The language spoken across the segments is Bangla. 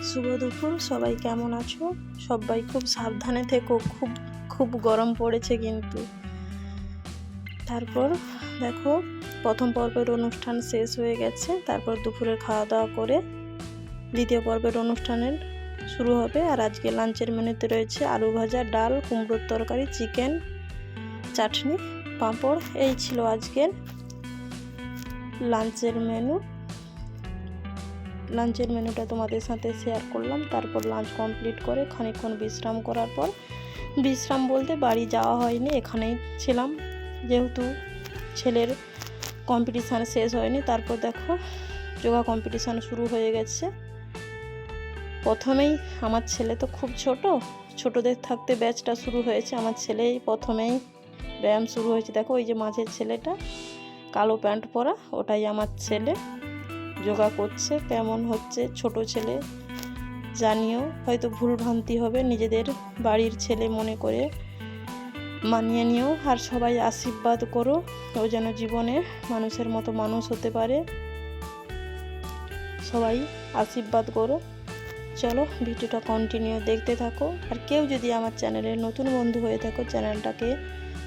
শুভ দুপুর, সবাই কেমন আছো? সবাই খুব সাবধানে থেকো, খুব খুব গরম পড়েছে কিন্তু। তারপর দেখো, প্রথম পর্বের অনুষ্ঠান শেষ হয়ে গেছে। তারপর দুপুরের খাওয়া দাওয়া করে দ্বিতীয় পর্বের অনুষ্ঠানের শুরু হবে। আর আজকে লাঞ্চের মেনুতে রয়েছে আলু ভাজা, ডাল, কুমড়োর তরকারি, চিকেন, চাটনি, পাঁপড়। এই ছিল আজকের লাঞ্চের মেনুটা তোমাদের সাথে শেয়ার করলাম। তারপর লাঞ্চ কমপ্লিট করে খানিকক্ষণ বিশ্রাম করার পর, বিশ্রাম বলতে বাড়ি যাওয়া হয়নি, এখানেই ছিলাম যেহেতু ছেলের কম্পিটিশান শেষ হয়নি। তারপর দেখো, যোগা কম্পিটিশান শুরু হয়ে গেছে। প্রথমেই আমার ছেলে তো খুব ছোটদের থাকতে ব্যাচটা শুরু হয়েছে। আমার ছেলেই প্রথমেই ব্যায়াম শুরু হয়েছে। দেখো, ওই যে মাঝের ছেলেটা কালো প্যান্ট পরা, ওটাই আমার ছেলে যোগা করছে। কেমন হচ্ছে ছোট ছেলে জানিও, হয়তো ভুল ভ্রান্তি হবে, নিজেদের বাড়ির ছেলে মনে করে মানিয়ে নিও। আর সবাই আশীর্বাদ করো, ও যেন জীবনে মানুষের মতো মানুষ হতে পারে। সবাই আশীর্বাদ করো। চলো, ভিডিওটা কন্টিনিউ দেখতে থাকো। আর কেউ যদি আমার চ্যানেলের নতুন বন্ধু হয়ে থাকো, চ্যানেলটাকে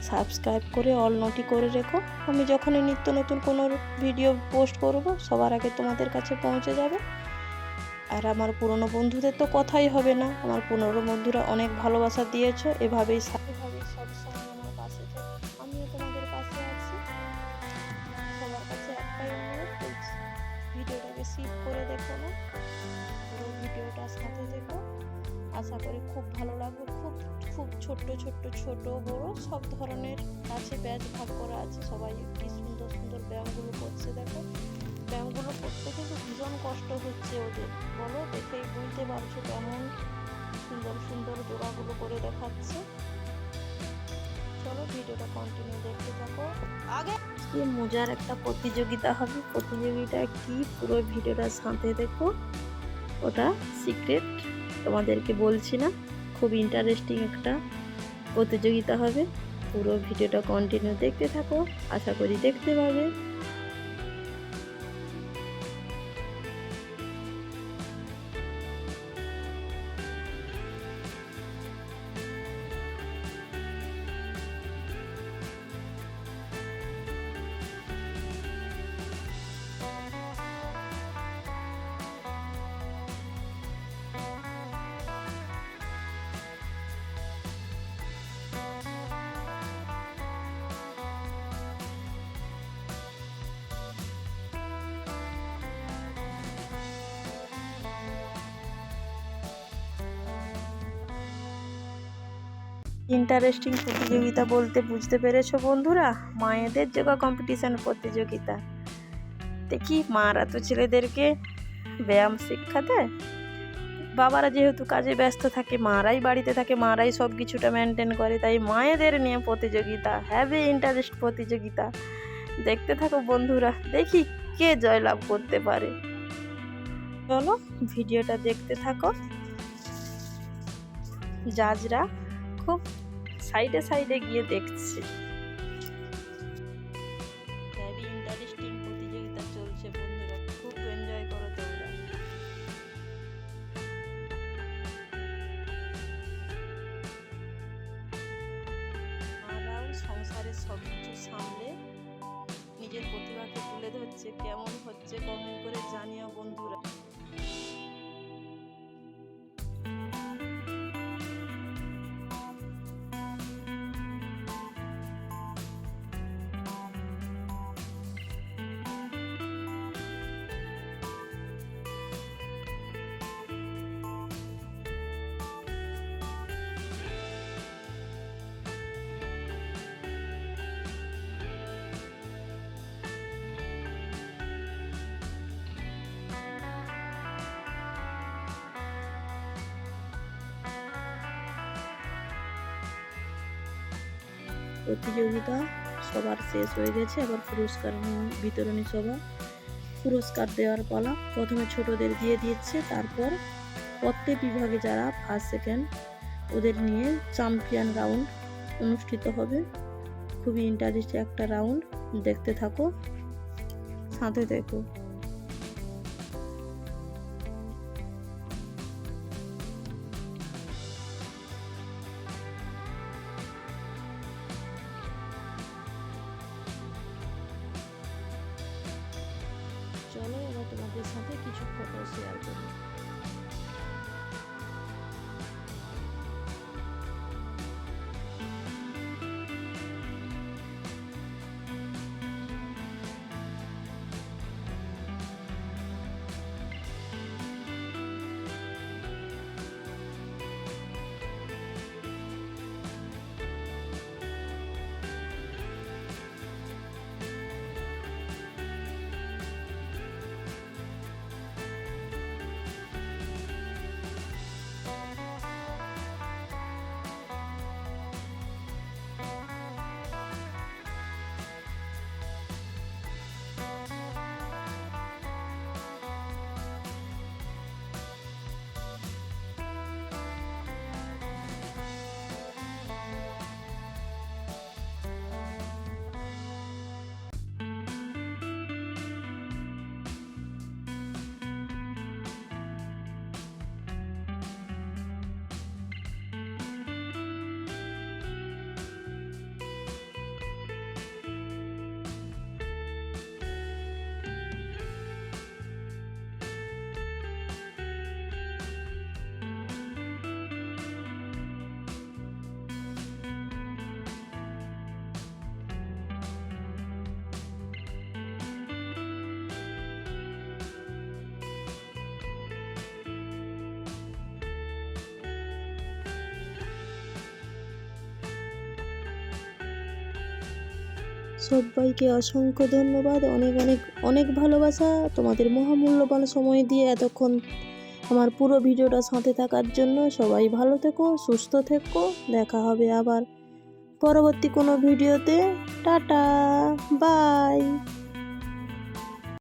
সাবস্ক্রাইব করে অল নোটি করে রেখো। আমি যখনই নিত্য নতুন কোনো ভিডিও পোস্ট করব, সবার আগে তোমাদের কাছে পৌঁছে যাবে। আর আমার পুরনো বন্ধুদের তো কথাই হবে না, আমার পুরনো বন্ধুরা অনেক ভালোবাসা দিয়েছো। এভাবেই সবসময় আমার পাশে থেকো, আমিও তোমাদের পাশে আছি। সবার কাছে একটাই অনুরোধ করছি, ভিডিওটাকে স্কিপ করে দেখো না, পুরো ভিডিওটার সাথে দেখো। আশা করি খুব ভালো লাগবে। খুব ছোট বড় সব ধরনের আছে, ব্যাচ ভাগ করা আছে। সবাই কি সুন্দর সুন্দর ব্যায়ামগুলো করছে। দেখো, ব্যায়ামগুলো করতে কিন্তু ভীষণ কষ্ট হচ্ছে ওদের, বলো, দেখেই বুঝতে পারছো কেমন সুন্দর সুন্দর যোগাগুলো করে দেখাচ্ছে। চলো, ভিডিওটা কন্টিনিউ দেখতে থাকো। আগে মজার একটা প্রতিযোগিতা হবে। প্রতিযোগিতা কি, পুরো ভিডিওটার সাথে দেখো। ওটা সিক্রেট, তোমাদেরকে বলছি না। খুব ইন্টারেস্টিং একটা প্রতিযোগিতা হবে। পুরো ভিডিওটা কন্টিনিউ দেখতে থাকো, আশা করি দেখতে পাবে। ইন্টারেস্টিং প্রতিযোগিতা বলতে বুঝতে পেরেছো বন্ধুরা? মায়েদের যোগা কম্পিটিশন প্রতিযোগিতা। দেখি, মারা তো ছেলেদেরকে ব্যায়াম শিক্ষা দেয়, বাবারা যেহেতু কাজে ব্যস্ত থাকে, মারাই বাড়িতে থাকে, মারাই সব কিছুটা মেনটেন করে, তাই মায়েদের নিয়ে প্রতিযোগিতা, হ্যাভি ইন্টারেস্ট প্রতিযোগিতা। দেখতে থাকো বন্ধুরা, দেখি কে জয়লাভ করতে পারে। চলো, ভিডিওটা দেখতে থাকো। জাজরা খুব সাইডে গিয়ে দেখছে। হেভি ইন্টারেস্টিং প্রতিযোগিতা চলছে বন্ধুরা, খুব এনজয় করো তোমরা। মারাও সংসারের সব কিছু সামলে নিজের প্রতিভাকে তুলে ধরছে। কেমন হচ্ছে কমেন্ট করে জানিও বন্ধুরা। প্রতিযোগিতা সবার শেষ হয়ে গেছে, আবার পুরস্কার বিতরণী সভা, পুরস্কার দেওয়ার পালা। প্রথমে ছোটদের দিয়ে দিচ্ছে, তারপর প্রত্যেক বিভাগে যারা ফার্স্ট সেকেন্ড, ওদের নিয়ে চ্যাম্পিয়ন রাউন্ড অনুষ্ঠিত হবে। খুবই ইন্টারেস্টিং একটা রাউন্ড, দেখতে থাকো, সাথে দেখো। তোমাদের সাথে কিছু ফটো শেয়ার করি। সবাইকে অসংখ্য ধন্যবাদ, অনেক অনেক অনেক ভালোবাসা তোমাদের মহামূল্যবান সময় দিয়ে এতক্ষণ আমার পুরো ভিডিওটা সাথে থাকার জন্য। সবাই ভালো থেকো, সুস্থ থেকো, দেখা হবে আবার পরবর্তী কোনো ভিডিওতে। Tata, by.